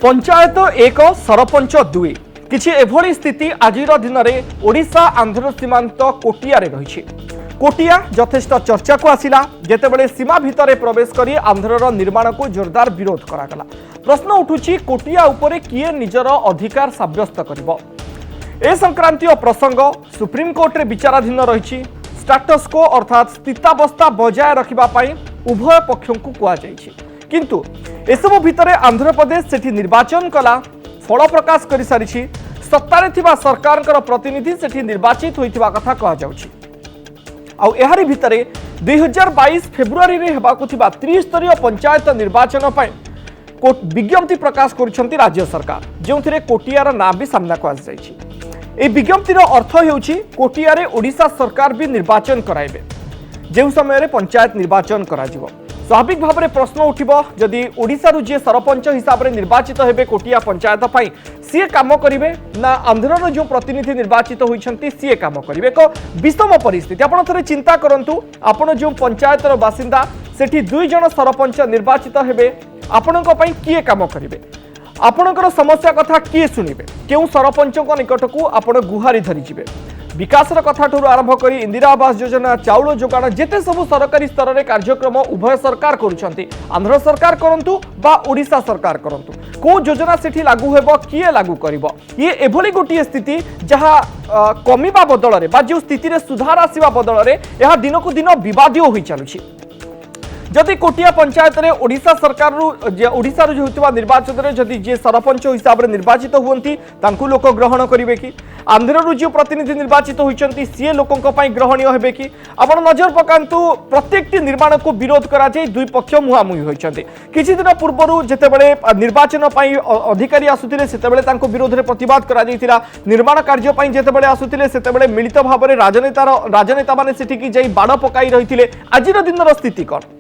पंचायत एक सरपंच दुई किछि एभली स्थिति आजिर दिन में ओडिशा आंध्र सीमांत कोटिया रही। कोटिया यथेष्ट चर्चा को आसिला जेतेबेले सीमा भितर प्रवेश करी आंध्रर निर्माण को जोरदार विरोध करागला। प्रश्न उठुछि कोटिया उपरे किए निजर अधिकार साब्यस्त करिबो। ए संक्रांतीय प्रसंग सुप्रीम कोर्ट रे विचाराधीन रही। स्टाटस को अर्थात स्थितावस्था बजाय रखिबा पई उभय पक्षों को कुआ जाइछि। किंतु एसबु भितर आंध्र प्रदेश सेठी निर्वाचन कला फल प्रकाश कर सारी सत्तारे थिबा सरकार प्रतिनिधि सेठी निर्वाचित होइथिबा कथा कहा जाउछि। आउ एहारी भितर 2022 फेब्रुआरी रे हेबाकु थिबा त्रिस्तरीय पंचायत निर्वाचन पय विज्ञप्ति प्रकाश करिसेंती राज्य सरकार, जेउथिरे कोटियार नाम भी सामना को आसी जाइछि। ए विज्ञप्तिर अर्थ हेउछि कोटिया रे ओडिशा सरकार भी निर्वाचन कराइबे, जेउ समय रे पंचायत निर्वाचन कराजिबो। स्वाभाविक भाव में प्रश्न उठिबो जदि ओडिशा जे सरपंच हिसाब से निर्वाचित हेबे कोटिया पंचायत पई सीए काम करिवे ना आंध्रर जो प्रतिनिधि निर्वाचित होइछंती सीए काम करिवे। एक विषम परिस्थिति आपण थरे चिंता करंतु। आपण जो पंचायतर बासिंदा सेठी दुई जन सरपंच निर्वाचित हेबे, आपणक पई किए काम करिवे, आपणकर समस्या कथा किए सुनिबे, केउ सरपंचक निकट को आपण गुहारी धरि जिवे। विकासर कथा ठूर आरंभ करी इंदिरा आवास योजना, चाउल जोगाण जेते सबु सरकारी स्तर में कार्यक्रम उभय सरकार करुछंती, आंध्र सरकार करंतु बा ओडिशा सरकार करंतु, को योजना सेठी लागू हेबो, किए लागू करिवो, ये एभली गोटी स्थिति जहा कमिबा बदल रे बा जो स्थिति रे सुधार आसीबा बदल रे यहा दिनकु दिन विवादीय होई चालुछि। जदि कोटिया पंचायत रे ओडिशा सरकार ओडिशा रो होतबा निर्वाचन रे जदि जे सरपंच हिसाब रे निर्वाचित हुवंती तांकु लोक ग्रहण करिवे कि, आंध्र रो जो प्रतिनिधि निर्वाचित होइचंती सीए लोकंक पई ग्रहणीय हेबे कि। आपण नजर पकांतु प्रत्येकटी निर्माण को विरोध करा जाय दुई पक्ष मुहामुही होइचंती। किछि दिन पूर्वरु जेतेबेले निर्वाचन पई अधिकारी आसुतिले सेतेबेले तांको विरोध रे प्रतिवाद करा जायतिला। निर्माण कार्य पई जेतेबेले आसुतिले सेतेबेले मिलित भाव रे राजनेता माने सेठी कि जाई बाड़ पकाई रहितिले। आजिर दिनर स्थिति कोन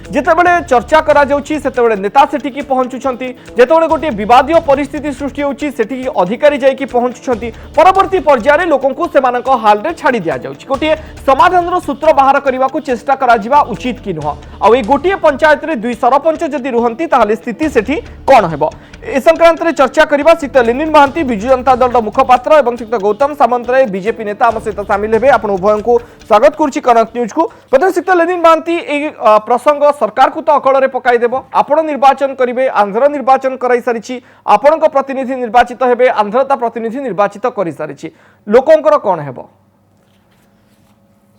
जेतेबेले चर्चा करा जाउछि सेतेबेले नेता सेठिकी पहुंचुछंती, जेतेबेले गोटे विवादीय परिस्थिति सृष्टि होउछि सेठिकी अधिकारी जाइकी पहुंचुछंती, परवर्ती पर्याय रे लोकंकु सेमानक हाल रे छाडी दिया जाउछि। गोटे समाधानर सूत्र बाहर करबा को चेष्टा करा जिबा उचित कि नुह। आ ए गोटे पंचायत रे दुई सरपंच जदि रुहंती ताहाले स्थिति सेठी कोन हेबो, ए संक्रांत रे चर्चा करबा। श्रीयुक्त लेनिन महांती विजु जनता दल मुखपात्र एवं श्रीयुक्त गौतम सामंतराय बीजेपी नेता आम सहित सामिल हेबे। आपण उभयंकु स्वागत करूछि कनक न्यूज को। प्रथम श्रीयुक्त लेनिन महांती ए प्रसंग सरकार को तो अकल पकाई देव, आपण निर्वाचन करेंगे, आंध्र निर्वाचन कराई सारी, आपण प्रतिनिधि निर्वाचित हेबे, आंध्रता प्रतिनिधि निर्वाचित कर सारी, लोकंकर कौन हेबो?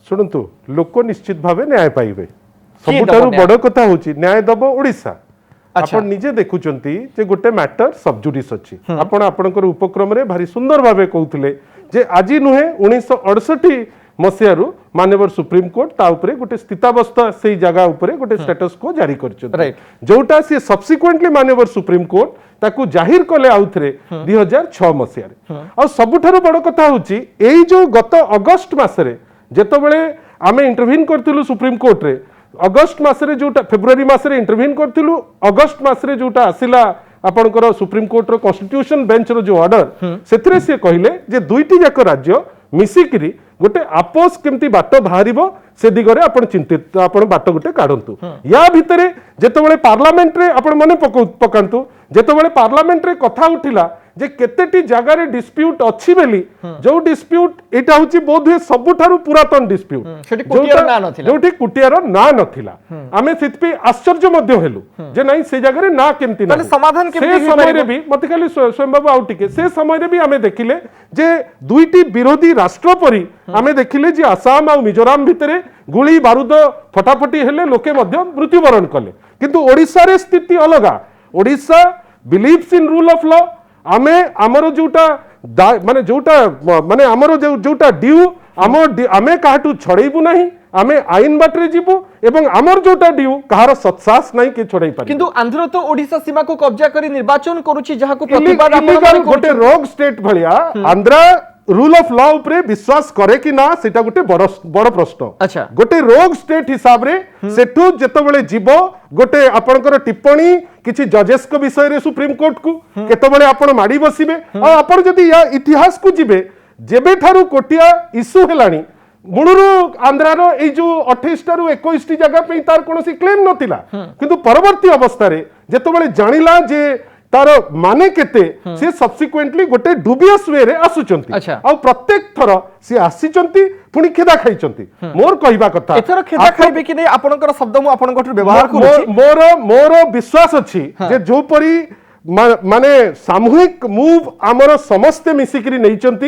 शुणु, लोक निश्चित भाव न्याय पाइबे। सबुठारु बड़ कथा होची न्याय दब ओडिशा। आपण निजे देखुचंती जे गोटे मैटर सबजुडिस अछि। आपण आपणकर उपक्रम रे भारी सुंदर भावे कहउथिले जे आजि नुहे 1968 मसियारू माननीय सुप्रीम कोर्ट ता उपरे गोटे स्थितावस्था से जगह उपरे गोटे स्टेटस को जारी कर जोटा सी सब्सिक्वेंटली माननीय सुप्रीम कोर्ट ताकू जाहिर कले आउथरे 2006 मसिया आ सबुठारु बड़ कथा होची एई जो गत अगस्त मासरे जेतबेले आमे इंटरव्यून करथिलु सुप्रीम कोर्ट रे, अगस्त मासरे जोटा फेब्रुआरी मासरे इंटरव्यून करथिलु, अगस्त मासरे जोटा आसिला आपनकर सुप्रीम कोर्ट रो कॉन्स्टिट्यूशन बेंच रो जो ऑर्डर सेथरे से कहिले जे दुईटी जाक राज्य मिसिकिरी गोटे आपोस केमती बाट बाहरिबो से दिगरे आपण चिंतित, आपण बाट गोटे काढंतु। या भितरे जेतबेले पार्लियामेंट रे आपण मने पकांतु, जेतबेले पार्लियामेंट रे कथा उठिला जे केतेटी जगह रे डिस्प्यूट अछि बेली, जो डिस्प्यूट एटा होची बोधे सबुठारु पुरातन डिस्प्यूट जोठी कुटियार ना नथिला। आमे सितपी आश्चर्य मध्य हेलु जे नाही से जगह रे ना केमती ना समाधान केमती से समय रे भी मते खाली स्वयं बाबू आउ टिके से समय रे भी आमे देखिले जे दुईटी विरोधी राष्ट्र परी आमे देखिले जे आसाम आ मिजोराम भितरे गुली बारूद फटाफटी हेले लोके मध्य मृत्युवरण कले, किंतु ओडिशा रे स्थिति अलगा। Odisha believes in rule of law. आमे हमर जोटा माने जोटा माने हमर जोटा ड्यू आमे काहाटू छड़ेबू नहीं, आमे आईन बाटरे जीवू एवं हमर जोटा ड्यू कहार सत्सास नहीं के छड़ाई पारि। किंतु आंध्र तो ओडिशा सीमा को कब्जा करी निर्वाचन करूची जहा को प्रतिवाद आपण गोटे रोग स्टेट भलिया आंध्र रूल ऑफ लॉ उपरे विश्वास करे कि ना सेटा गोटे बड़ प्रश्न। अच्छा, गोटे रोग स्टेट हिसाब रे सेठू जेतबेले जीवो गोटे आपनकर टिप्पणी किछि जजेस को विषय रे सुप्रीम कोर्ट को केतबेले आपण माडी बसिबे आ आपण जदी या इतिहास को जिबे जेबे थारु कोटिया इशू हेलानी मूलरू आंध्रार ए जो 28 टारू 21 टी जगह पे तार कोनोसी क्लेम नथिला, किंतु परवर्ती अवस्था रे जेतबेले जानिला जे तार माने केते से सब्सिक्वेंटली गोटे डुबियस वे रे आसुचंती अच्छा। आ प्रत्येक थर से आसीचंती पुनी खेदा खाइचंती मोर कहिबा कथा एथर खेदा खाइबे कि नै आपनकर शब्द मु आपनकर व्यवहार करूची मोर मोर विश्वास अछि जे जो परी माने सामूहिक मूव आमर समस्ते मिसिकरी नैचंती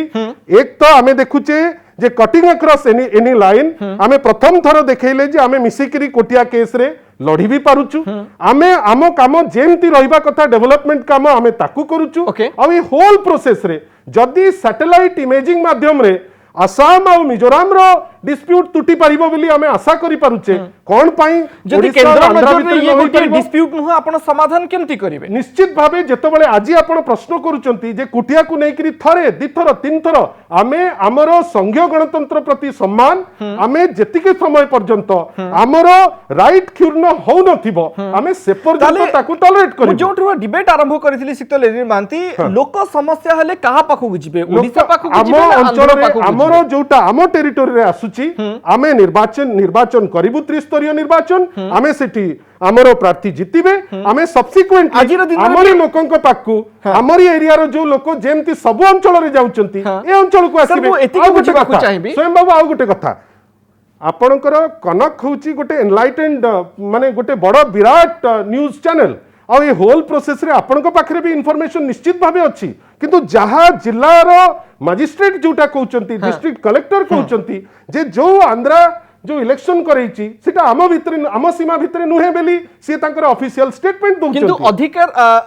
एक तो आमे देखुचे जे कटिंग अक्रॉस एनी लाइन आमे प्रथम थर देखैले जे आमे मिसिकरी कोटिया केस रे लड़ी भी पारुचु आमे आम काम जेमती रहिबा कथा डेवलपमेंट काम आमे ताकू करूचु आ ई होल प्रोसेस रे जदी सैटेलाइट इमेजिंग माध्यम रे आसाम और मिजोराम रो डिस्प्यूट तुटी पारिबो बोली आमे आशा करि पारुचे कोन पाई जदी केंद्र मध्य ये गोटे डिस्प्यूट न आपण समाधान केमती करिवे निश्चित भाबे जेतबेले आजि आपण प्रश्न करूचंती जे कुटिया को नै करी थरे दिथर तीन थर आमे हमरो संघीय गणतंत्र प्रति सम्मान आमे जेतिके समय पर्यंत हमरो राइट क्षुर्ण हो नथिबो आमे से पर्यंत ताकू टॉलरेट करिबो जोठो डिबेट आरंभ करथिली सिक्तो लेनिन मानती लोक समस्या हले कहा पाखु जिबे ओडिसा पाखु जिबे ना आंध्र पाखु हमरो जोटा हमो टेरिटोरी रे आसुची आमे निर्वाचन करिबु त्रिस्तरीय निर्वाचन आमे सेठी हमरो प्रार्थी जितिबे आमे सब्सिक्वेंटली हमरी लोकन को पाकू हमरी एरिया रो जो लोक जेमती सब अंचल रे जाउचंती ए अंचल को आसीबे एतिके बुझबा को चाहिबे स्वयं बाबू आ गोटे कथा आपणकर कनक होची गोटे एनलाइटेंड माने गोटे बड़ विराट न्यूज चैनल आ ये होल प्रोसेस रे आपणक पाखरे भी इंफॉर्मेशन निश्चित भाबे अछि किंतु जहा जिल्लार मजिस्ट्रेट जोटा कहउचंती डिस्ट्रिक्ट कलेक्टर कहउचंती जे जो आंध्रा जो इलेक्शन करैची सेटा आम भितरे आम सीमा भितरे नुहे बेली से तांकर ऑफिशियल स्टेटमेंट दउचंती किंतु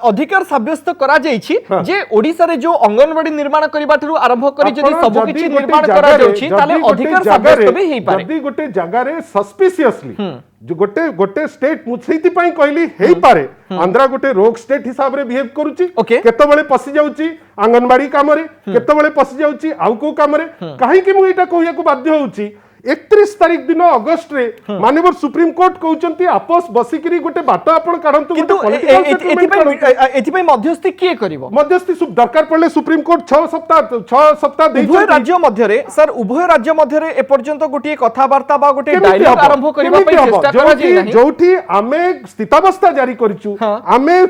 अधिकार साब्यस्त करा जाईची जे ओडिसा रे जो अंगनवाड़ी निर्माण करिबा ठरु आरंभ करी जदी सब किछि निर्माण करा जाउची ताले अधिकार साब्यस्त भी हेई पारे जदी गोटे जगह रे सस्पिशियसली जो गोटे स्टेट मुछैति पई कहली हेई पारे आंध्रा गोटे रोग स्टेट हिसाब रे बिहेव करूची केतबेले पसी जाउची आंगनवाड़ी काम रे केतबेले पसी जाउची आउ को काम रे काहे कि मु एटा कहिया को बाध्य होउची 31 तारीख दिन अगस्त रे माननीय सुप्रीम कोर्ट कहउचंती आपस बसिकरी गोटे बाट आपण काढंतु किंतु एथि पई मध्यस्थी किए करिवो मध्यस्थी दरकार पड़ले सुप्रीम कोर्ट 6 सप्ताह दे उभय राज्य मध्य रे सर उभय राज्य मध्य रे ए पर्यंत गोटे कथावार्ता बा गोटे डायलॉग आरंभ करिबा पई चेष्टा करा जाय नाही जोठी आमे स्थितावस्था जारी करिचु आमे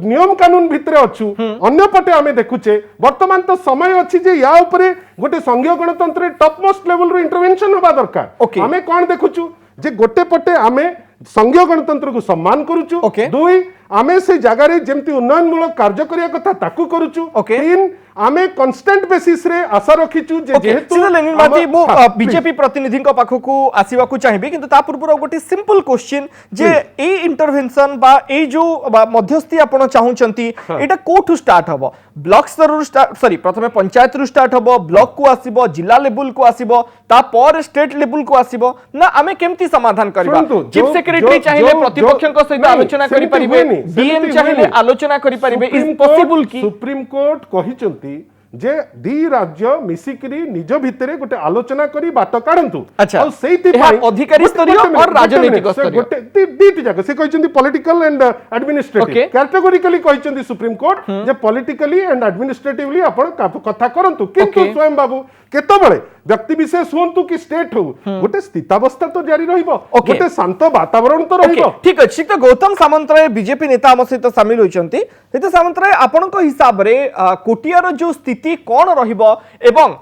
नियम कानून भितरे अछु अन्य पटे आमे देखुचे वर्तमान तो समय अछि जे या ऊपर गोटे संघीय गणतंत्र टॉप मोस्ट लेवल रो इंटरवेंशन होबा दरकार आमे कोन देखुचु जे गोटे पटे आमे संघीय गणतंत्र को सम्मान करूचु दुई आमे से जगह रे जेमती उन्नयन मूलक कार्य करिया कथा ताकू करूचु तीन आमे कांस्टेंट बेसिस रे आशा रखिचु जे जेहेतु लेनिन माती मो बीजेपी प्रतिनिधि को पाखो को आसीवा को चाहिबे किंतु ता पूर्व गोटे सिंपल क्वेश्चन जे ए इंटरवेंशन बा ए जो मध्यस्थी आपण चाहुचंती एटा कोठु स्टार्ट हबो ब्लॉक स्तर सॉरी प्रथमे पंचायत रु स्टार्ट हबो ब्लॉक को आसीबो जिला लेवल को आसीबो ता पर स्टेट लेवल को आसीबो ना आमे केमती समाधान करबा चीफ सेक्रेटरी चाहिए प्रतिपक्षक सहित आलोचना करि परिबे डीएम चाहिए आलोचना करि परिबे इज पॉसिबल की सुप्रीम कोर्ट कहिचंती जे दी राज्य मिसिकरी निज भितरे गोटे आलोचना करी बाट काढंतु और सेहिति पई अधिकारी स्तरीय और राजनीतिक स्तरीय गोटे दीटी जगह से कहिचंती पॉलिटिकल एंड एडमिनिस्ट्रेटिव कैटेगोरिकली कहिचंती सुप्रीम कोर्ट जे पॉलिटिकली एंड एडमिनिस्ट्रेटिवली आपण कथा करंतु किंतु स्वयं बाबू केतबेले व्यक्ति विशेष होंतु कि स्टेट हो गोटे स्थितावस्था तो जारी रहिबो गोटे शांत वातावरण तो रहिबो ठीक अछि तो गौतम सामंतराय बीजेपी नेता हम सहित शामिल होइचंती हेते सामंतराय आपन को हिसाब रे कोटियार जो स्थिति कोन रहिबो एवं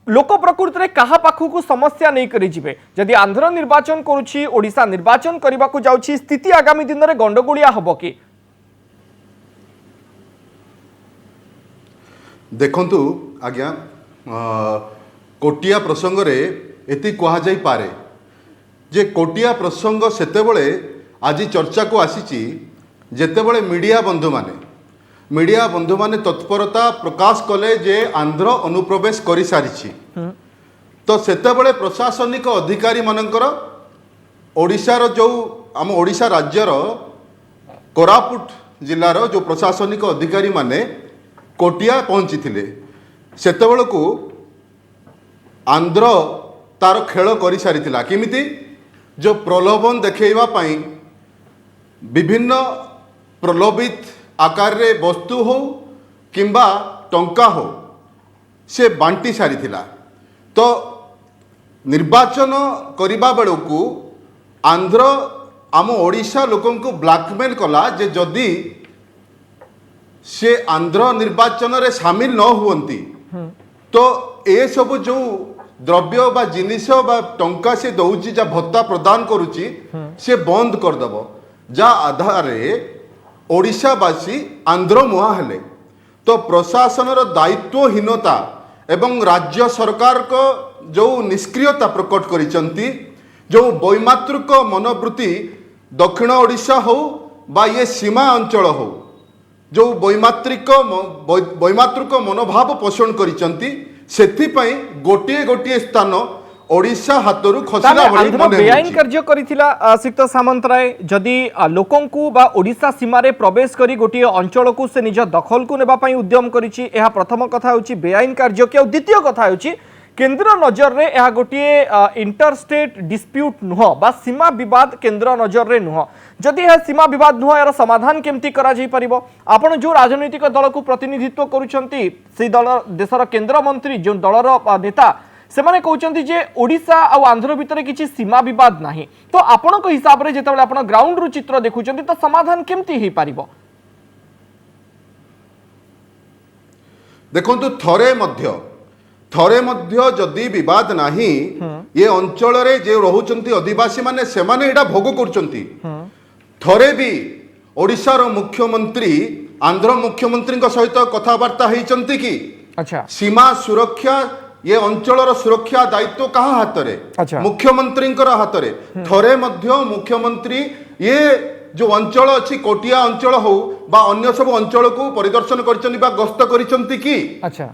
लोक प्रकृति रे कहा पाखु को समस्या नहीं करि जिवे जदि आंध्र निर्वाचन करूची ओडिसा निर्वाचन करबा को जाउची स्थिति आगामी दिन रे गंडगोलिया हबो कि देखंतु आज्ञा कोटिया प्रसंग रे एति कहा जाई पारे जे कोटिया प्रसंग सेतेबेले आज चर्चा को आसीची जेतेबेले मीडिया बंधु माने तत्परता प्रकाश कले जे आंध्र अनुप्रवेश करि सारिची तो सेतेबेले प्रशासनिक अधिकारी मानकर ओडिशार जो आम ओडिशा राज्यर कोरापुट जिल्लार जो प्रशासनिक अधिकारी माने कोटिया पहुंची थिले सेतेबेले को आंध्र तार खेल करि सारिथिला किमिति जो प्रलोभन देखैवा पई विभिन्न प्रलोभित आकार रे वस्तु हो किंबा टंका हो से बांटी सारिथिला तो निर्वाचन करिबा बेलकू आंध्र आम ओडिशा लोकन को ब्लैकमेल कला जे जदि से आंध्र निर्वाचन रे शामिल न हुअंती तो ए सब जो द्रव्य बा जिनिस बा टंका से दउची जा भत्ता प्रदान करूची से बंद कर दबो जा आधारे ओडिशावासी आंध्र मुहा हेले तो प्रशासन दायित्वहीनता एवं राज्य सरकार को जो निष्क्रियता प्रकट करिसंती जो वैमातृक मनोवृत्ति दक्षिण ओडिशा हो बा ये सीमा अंचल हो जो वैमातृक मनोभाव पोषण करिसंती सेथिपई गोटिए गोटिए स्थान ओडिशा हातरू खसिला भली आंध्र बेआईन कार्य करिथिला सिक्त सामंतराय जदि लोकंकु बा ओडिशा सीमा रे प्रवेश करी गोटिए अंचल को से निज दखल को नेबा पई उद्यम करिछि एहा प्रथम कथा होछि बेआईन कार्य के द्वितीय कथा होछि केंद्र नजर रे एहा गोटिए इंटरस्टेट डिस्प्यूट नुह बा सीमा विवाद केंद्र नजर रे नुह जदि यह सीमा विवाद नुह यार समाधान केमती करा जाई परिबो आपण जो राजनैतिक दल को प्रतिनिधित्व करूछंती से दल देशर केंद्र मंत्री जो दलर नेता से माने कहउछंती जे ओडिशा आ आंध्र भितर किछि सीमा विवाद नाही तो आपण को हिसाब रे जेतबेले आपण ग्राउंड रु चित्र देखुछंती तो समाधान केमती ही परिबो देखंतु थरे मध्य जदि विवाद नाही ये अंचल रे जे रहुचंती आदिवासी माने से माने एडा भोग करचंती थरे भी ओडिशा रो मुख्यमंत्री आंध्र मुख्यमंत्री सहित कथबार्ता हेचंती कि अच्छा सीमा सुरक्षा ये अंचल सुरक्षा दायित्व कहा हाथ रे अच्छा मुख्यमंत्री हाथ रे थरे मध्य मुख्यमंत्री ये जो अंचल अच्छी कोटिया अंचल हो बा अन्य सब अंचल को परिदर्शन करिसंती बा गस्त करिसंती कि अच्छा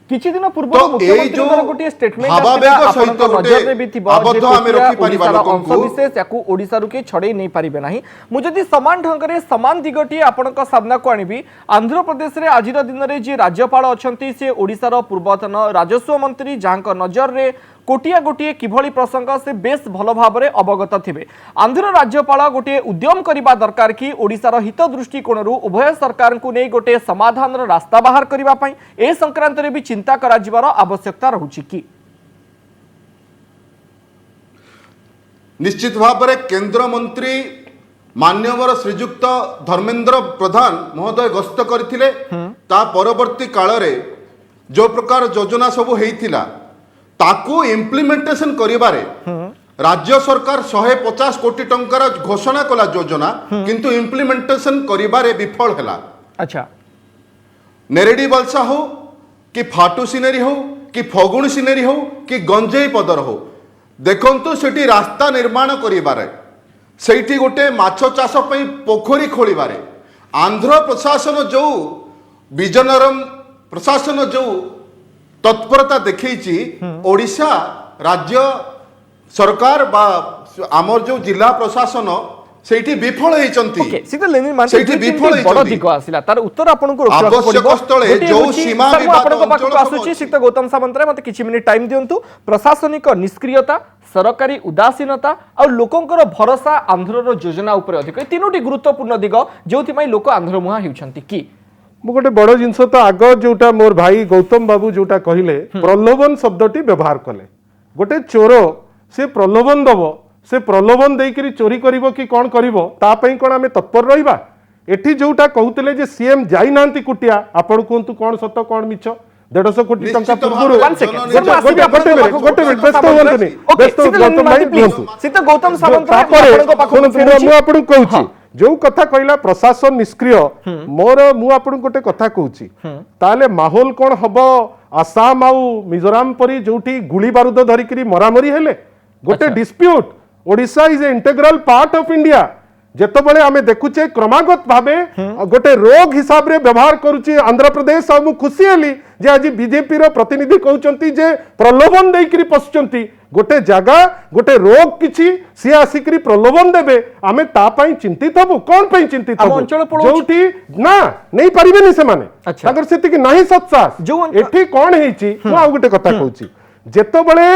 किछि दिन पूर्व तो मुख्यमंत्री गोटे स्टेटमेंट भावावेग सहित नजर रे भी थिबो आबद्ध आमे रखि परिबा अंश विशेष याकू ओडिसा रु के छड़े नहीं पारिबे नाही मु जदि समान ढंग रे समान दिगटी आपनक सामना को आनिबी आंध्र प्रदेश रे आजिर दिन रे जे राज्यपाल अछंती से ओडिसा रो पूर्वतन राजस्व मंत्री जांक नजर रे कोटिया गोटे किभली प्रसंग से बेस भल भाव में अवगत थिबे आंध्र राज्यपाल गोटे उद्यम करबा दरकार कि ओडिसार हित दृष्टिकोण उभय सरकार को नहीं गोटे समाधान रास्ता बाहर करबा पई ए संक्रांत रे भी चिंता करा जिवार आवश्यकता रहुछि कि निश्चित भाव में केंद्र मंत्री मान्यवर श्रीजुक्त धर्मेंद्र प्रधान महोदय गस्त करथिले ता परवर्ती काल रे जो प्रकार योजना सब हेइथिला ताकू इम्प्लीमेंटेशन करिबारे राज्य सरकार 150 कोटी टंकार घोषणा कला योजना किंतु इम्प्लीमेंटेशन करिबारे विफल हैला अच्छा नेरेडी बलसा हो कि फाटू सिनेरी हो कि फगुण सिनेरी हो कि गंजेई पदर हो देखंतु सेठी रास्ता निर्माण करिबारे सेठी गोटे माछ चाष पई पोखरी खोलिबारे आंध्र प्रशासन जो विजनरम प्रशासन जो तत्परता देखी ओडिशा राज्य सरकार बा आमर जो जिला प्रशासन सेठी विफल हेचंती ओके सीधा लेनिन मान सेठी विफल बड़ हेचंती दिग आसिला तार उत्तर आपन को रखिया आवश्यक स्थले जो सीमा विवाद आपन को पाखु अंचल आसुची सीता गौतम सामंतराय मते किछि मिनिट टाइम दियंतु प्रशासनिक निष्क्रियता सरकारी उदासीनता और लोकंकर भरोसा आंध्र रो योजना ऊपर अधिक तीनोटी गुरुत्वपूर्ण दिग जोथि पई लोक आंध्र मुहा हेउछंती की मु गोटे बड़ जिनस तो आग जोटा मोर भाई गौतम बाबू जोटा कहले प्रलोभन शब्दटी व्यवहार कले गोटे चोर से प्रलोभन दब से प्रलोभन देकरी चोरी करिवो कि कौन करिवो ता पई कोन आमे तत्पर रहिबा एठी जोटा कहउतले जे सीएम जाई नांती कुटिया आपण कोंतु कोन सत कोन मिछ 150 कोटी टंका पूर्व गोटे मिनिट व्यस्त होंतनी व्यस्त गौतम भाई बोलतु सीता गौतम सामंतराय तापरे आपन को पाखु मु आपण कहउची जो कथा कहला प्रशासन निष्क्रिय मोर मु आपण गोटे कथा कहउची ताले माहौल कोन हबो आसाम आउ मिजोराम परी जोठी गुली बारूद धरिकरी मरामरी हेले गोटे dispute Odisha is a integral part of India जेतबेले आमे देखुचे क्रमागत भाबे गोटे रोग हिसाब रे व्यवहार करूची आंध्र प्रदेश आ मु खुशी हली जे आज बीजेपी रो प्रतिनिधि कहउचंती जे प्रलोभन देइकरी पसचंती गोटे जगह गोटे रोग किछि से आसिकरी प्रलोभन देबे आमे ता पई चिंतित हबु कोन पई चिंतित हबु जोठी ना नहीं परिबेनी से माने अगर सेति कि नाही सत्सास एठी कोन हेची मु आ गोटे कथा कहउची जेतबेले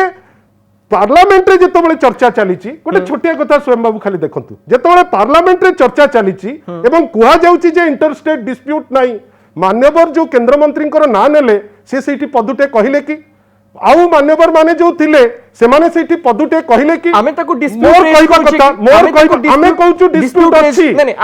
पार्लियामेंट रे जेतबेले चर्चा चलीची गोटे छोटिया कथा स्वयं बाबू खाली देखंतु जेतबेले पार्लियामेंट रे चर्चा चलीची एवं कुहा जाउची जे इंटरस्टेट डिस्प्यूट नाही मान्यवर जो केंद्र मंत्री ना नेले से सेठी पदुटे कहिले कि आउ मान्यवर माने जो थिले से माने सेठी पदुटे कहिले कि आमे ताको डिस्प्यूट आमे कहूचु डिस्प्यूट अछि नहीं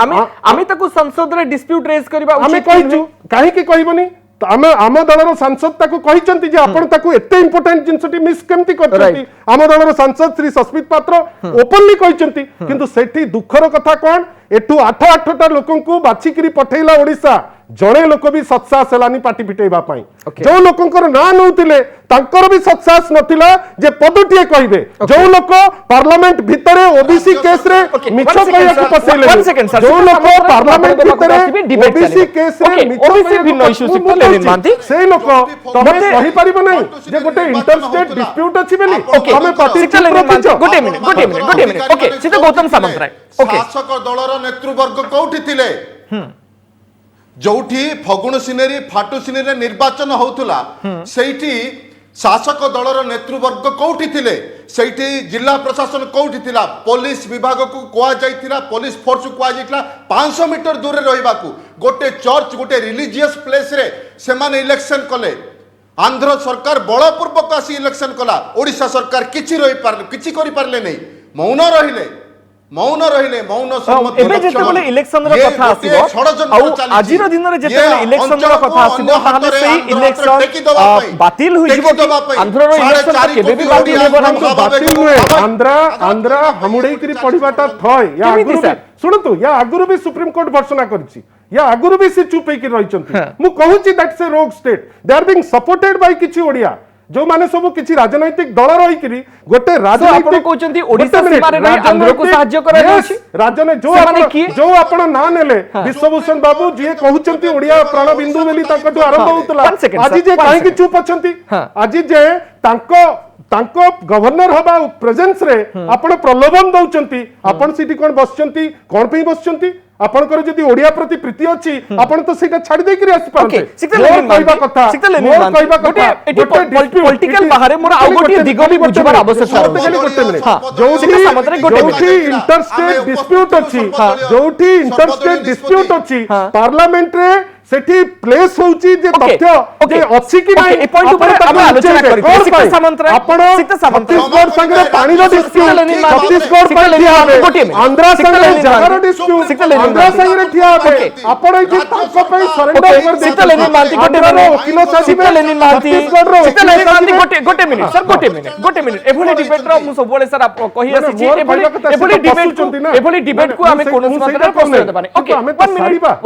आमे ताको संसद रे डिस्प्यूट रेज करबा आमे कहूचु କାହିଁକି କହିବନି ଆମେ ଆମ ଦଳର ସାଂସଦ ତାକୁ କହିଛନ୍ତି ଯେ ଆପଣ ତାକୁ ଏତେ ଇମ୍ପୋର୍ଟାଣ୍ଟ ଜିନିଷଟି ମିସ୍ କେମିତି କରିଛନ୍ତି ଆମ ଦଳର ସାଂସଦ ଶ୍ରୀ ସସ୍ମିତ ପାତ୍ର ଓପନଲି କହିଛନ୍ତି କିନ୍ତୁ ସେଠି ଦୁଃଖର କଥା କଣ ଏଠୁ 8ଟା ଲୋକଙ୍କୁ ବାଛିକିରି ପଠେଇଲା ଓଡ଼ିଶା ଜଣେ ଲୋକ ବି ସତ୍ସାହସ ହେଲାନି ପାଟି ପିଟେଇବା ପାଇଁ ଯୋଉ ଲୋକଙ୍କର ନାଁ ନଉଥିଲେ ତାଙ୍କର ବି ସତ୍ସାହସ ନଥିଲା ଯେ ପଦଟିଏ କହିବେ ଯୋଉ ଲୋକ ପାର୍ଲାମେଣ୍ଟ ଭିତରେ ଓବିସି କେସ୍ ରେ ମିଛ କହିବାକୁ ପସେଇଲେ ଯୋଉ ଲୋକ ପାର୍ଲାମେଣ୍ଟ ଭିତରେ ଓବିସି କେସ୍ ରେ ମିଛ ସେଇ ଲୋକ ତମେ କହିପାରିବ ନାହିଁ ଯେ ଗୋଟେ ଇଣ୍ଟରଷ୍ଟେଟ ଡିସ୍ପ୍ୟୁଟ ଅଛି ବୋଲି ତମେ ଗୋଟେ ମିନିଟ ଓକେ ସେଟା ଗୌତମ ସାମନ୍ତରାୟ ଶାସକ ଦଳର ନେତୃବର୍ଗ କୋଉଠି ଥିଲେ ଯୋଉଠି ଫଗୁଣ ସିନେରୀ ଫାଟୁ ସିନେରୀ ନିର୍ବାଚନ ହଉଥିଲା ସେଇଠି ଶାସକ ଦଳର ନେତୃବର୍ଗ କୋଉଠି ଥିଲେ ସେଇଠି ଜିଲ୍ଲା ପ୍ରଶାସନ କୋଉଠି ଥିଲା ପୋଲିସ ବିଭାଗକୁ କୁହାଯାଇଥିଲା ପୋଲିସ ଫୋର୍ସକୁ କୁହାଯାଇଥିଲା 500 ମିଟର ଦୂରରେ ରହିବାକୁ ଗୋଟେ ଚର୍ଚ୍ଚ ଗୋଟେ ରିଲିଜିୟସ୍ ପ୍ଲେସରେ ସେମାନେ ଇଲେକ୍ସନ କଲେ ଆନ୍ଧ୍ର ସରକାର ବଳପୂର୍ବକ ଆସି ଇଲେକ୍ସନ କଲା ଓଡ଼ିଶା ସରକାର କିଛି କରିପାରିଲେ ନାହିଁ ମୌନ ରହିଲେ ମୌନ ସମ୍ମତି ଏବେ ଯେତେବେଳେ ଇଲେକ୍ସନ ର କଥା ଆସିବ ଆଉ ଆଜିର ଦିନରେ ଯେତେବେଳେ ଇଲେକ୍ସନ ର କଥା ଆସିବ ତାହେଲେ ସେଇ ଇଲେକ୍ସନ ବାତିଲ ହୋଇଯିବ କି ଆନ୍ଧ୍ରର ଇଲେକ୍ସନ କେବେ ବି ବାତିଲ ହେବ ନାହିଁ ବାତିଲ ହୁଏ ଆନ୍ଧ୍ର ହାମୁଡେଇକିରି ପଢିବାଟା ଥୟ ୟା ଆଗରୁ ଶୁଣନ୍ତୁ ୟା ଆଗରୁ ବି ସୁପ୍ରିମ କୋର୍ଟ ଘୋଷଣା କରିଛି या आगुरु भी से चुप होकर रही मु कहूची that's a rogue state they are being supported by किछि ओडिया जो माने सब किछि राजनैतिक दल रहिकरी गोटे राजनैतिक कहउचंती ओडिसा सीमा रे रही आंध्र को सहाय्य करा जाउछि जो आपण ना नेले विश्वभूषण बाबू जे कहउचंती ओडिया प्राण बिंदु बेली तकटु आरंभ होतला आज जे काहे कि चुप अछंती आज जे तांको गवर्नर हबा प्रेजेंस रे आपण प्रलोभन दउचंती आपण सिटी कोन बसचंती कोन पे बसचंती आपनकर जदी ओडिया प्रति प्रीति अछि आपण तो सेटा छाडी देई करी आसी पारते कहबा कथा एटी पॉलिटिकल बाहर मोर आ गोटी दिगो भी बुझबार आवश्यकता जोठी इंटरस्टेट डिस्प्यूट अछि पार्लियामेंट रे सेठी प्लेस होउची जे तथ्य जे अछि कि नै ए पॉइंट ऊपर हम आलोचना करी सीता सामंतराय आपण छत्तीसगढ़ संगे पानी रो डिस्प्यूट छत्तीसगढ़ पर ठिया होबे आंध्र संगे जगर डिस्प्यूट आंध्र संगे ठिया होबे आपण एठी ताको पे सरेंडर कर दे सीता लेनिन मानती गोटे वकील सीता लेनिन मानती सीता लेनिन मानती गोटे मिनिट सर गोटे मिनिट एभली डिबेट रो मु सबले सर आप कहि आसी छी एभली डिबेट को हमें कोनोस मात्रा प्रश्न देबानी ओके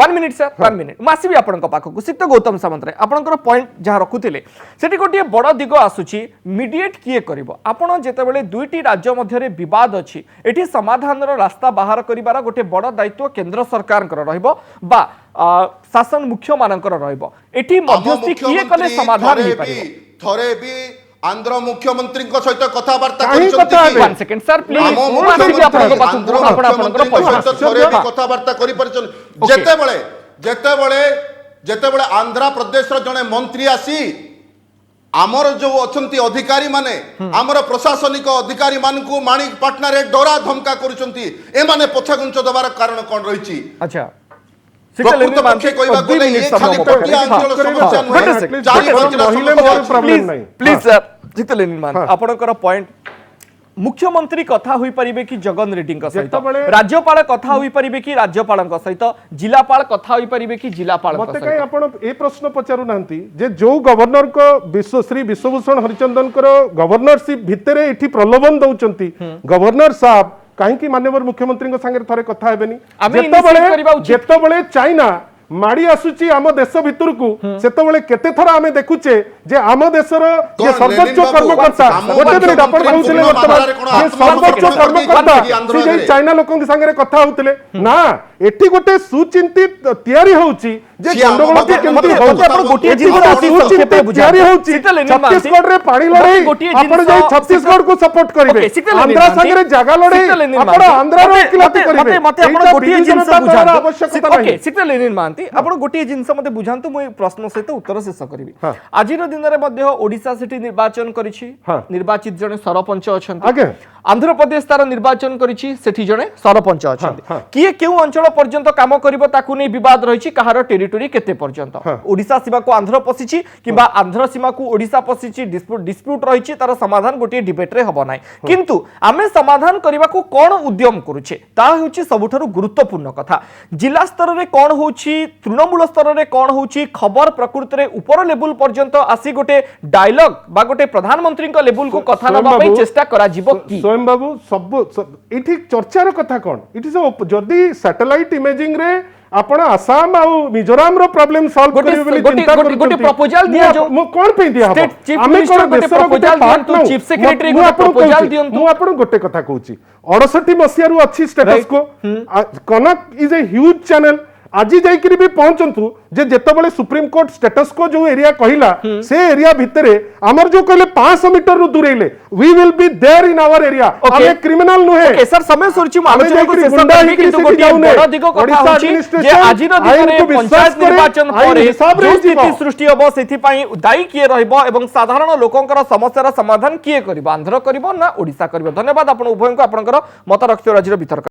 1 मिनिट सर 1 मिनिट मासी आपनक पाखक सिक्त गौतम सामंतराय आपनकर पॉइंट जहाँ रखुथिले सेठी गोटे बड़ दिग आसुची मीडिएट किए करिवो आपण जेतेबेले दुईटी राज्य मध्यरे विवाद अछि एठी समाधान रो रास्ता बाहर करिवार गोटे बड़ दायित्व केंद्र सरकार कर रहइबो बा शासन मुख्य मानकर रहइबो एठी मध्यस्थी किए कले समाधान हे परिबो थरे भी आंध्र मुख्यमंत्री को सहित कथाबार्ता करिसंती 1 सेकंड सर प्लीज मासी आपनक पाखक आपनकर पॉइंट थरे भी कथाबार्ता करि परछन जेतेबेले आंध्र प्रदेश जड़े मंत्री आसी आमर जो अछंती अधिकारी माने आमर प्रशासनिक अधिकारी मानकु माणिक पाटना रे डरा धमका करूचंती ए माने पछागुंच दबार कारण कोन रहिची अच्छा प्रकृत पक्षे कहबा गले ये खाली पटिया अंचल समस्या नहीं प्लीज सर जिते लेनिन मान आपनकर पॉइंट मुख्यमंत्री कथा होई परिबे कि जगन रेड्डी सहित राज्यपाल कथा होई परिबे कि राज्यपाल सहित जिलापाल कथा होई परिबे कि जिलापाल मते कई आपण ए प्रश्न पचारु नांती जे जो गवर्नर को श्री विश्वभूषण हरिचंदन को गवर्नरशिप भितरे एठी प्रलोभन दउचंती गवर्नर साहब काहे कि माननीय मुख्यमंत्री संगे थरे कथा हेबेनी जेतबेले चाइना माड़ी आसुची आम देश भितर को सेतबेले केते थरा आमे देखुचे जे आम देशर जे सर्वोच्च कर्मकर्ता गोटे मिनिट आपण कहउथिले वर्तमान जे सर्वोच्च कर्मकर्ता से जे चाइना लोकन संगे कथा होउथिले ना एठी गोटे सुचिंतित तयारी होउची जे गंडगोल के केमती होउची आपण गोटे जिनिस तयारी होउची छत्तीसगढ़ रे पानी लड़ाई आपण जे छत्तीसगढ़ को सपोर्ट करिवे आंध्र संगे जागा लड़ाई आपण आंध्र रो किलाती करिवे मते आपण गोटे जिनिस बुझांतु ओके सीता लेनिन मानती आपण गोटे जिनिस मते बुझांतु मु प्रश्न सहित उत्तर शेष करिवि आजिर दिन रे मध्ये ओडिसा सिटी निर्वाचन करिछि निर्वाचित जने सरपंच अछंती आंध्र प्रदेश तार निर्वाचन करिछि सेठी जने सरपंच अछंती किए केउ अंचल पर्यंत काम करिवो ताकू नै विवाद रहिछि कहार टेरिटोरी केते पर्यंत हाँ। ओडिशा सीमा को आंध्र पसिछि किबा आंध्र सीमा को ओडिशा पसिछि डिस्प्यूट रहिछि तार समाधान गोटे डिबेट रे हबो नै किंतु आमे समाधान करबा को कोन उद्यम करूछे ता होछि सबुठारु गुरुत्वपूर्ण कथा जिला स्तर रे कोन होछि तृणमूल स्तर रे कोन होछि खबर प्रकृति रे ऊपर लेवल पर्यंत आसी गोटे डायलॉग बा गोटे प्रधानमंत्री को लेवल को कथा स्वयं नबा बाबू, चेष्टा करा जिवो की स्वयं बाबू सब एठी चर्चार कथा कोन इट इज जदी सैटेलाइट इमेजिंग रे आपण आसाम आ मिजोराम रो प्रॉब्लम सॉल्व गोटे- करिवे बोली गोटे- चिंता गोटे- करू गोटे proposal दिया जो- मो कोन पे दिया State chief आमे minister कोन गोटे देशर गोटे proposal पार्ट दियंतु, chief secretary गोटे proposal दियंतु। मु आपण गोटे कथा कहूची 68 मसिया रु अछि स्टेटस Right. को कनक इज ए ह्यूज चैनल आज जाइकरी भी पहुंचंतु जे जेतबेले सुप्रीम कोर्ट स्टेटस को जो एरिया कहिला से एरिया भितरे हमर जो कहले 500 मीटर रु दूरेले we will be there in our area Okay. आमे क्रिमिनल नुहे ओके सर समय सुरची आमे आलोचना को जाइकरी शेष गुंडा करबी हिकरी किंतु सेठी गोटे जाउने। बड़ दिग कथा ओडिशा होची जे administration आजिर दिन आईन रे को विश्वास पंचायत करे, निर्वाचन आईन परे हिसाब रे जो स्थिति जीवा। सृष्टि हबो सेथि पई दायी किए रहइबो एवं साधारण लोकंकर समस्यार समाधान किए करिबो आंध्र करिबो ना ओडिशा करिबो धन्यवाद आपण उभयंको आपनकर मत रखियो राजीर वितर्क